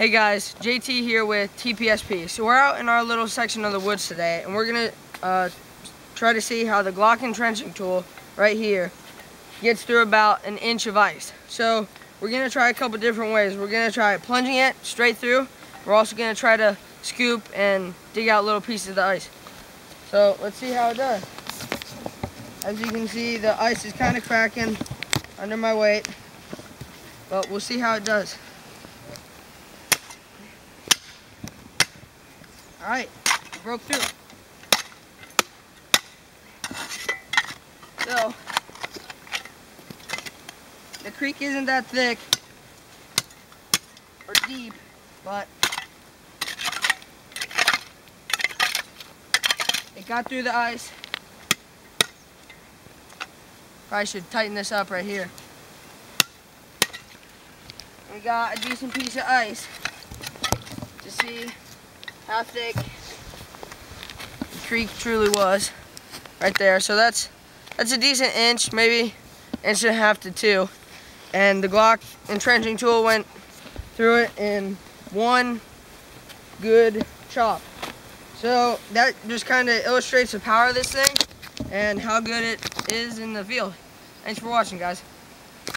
Hey guys, JT here with TPSP. So we're out in our little section of the woods today, and we're gonna try to see how the Glock Entrenching tool right here gets through about an inch of ice. So we're gonna try a couple different ways. We're gonna try plunging it straight through. We're also gonna try to scoop and dig out little pieces of the ice. So let's see how it does. As you can see, the ice is kind of cracking under my weight, but we'll see how it does. Alright, broke through. So, the creek isn't that thick or deep, but it got through the ice. Probably should tighten this up right here. We got a decent piece of ice to see how thick the creek truly was right there. So that's a decent inch, maybe inch and a half to 2. And the Glock Entrenching tool went through it in one good chop. So that just kind of illustrates the power of this thing and how good it is in the field. Thanks for watching, guys.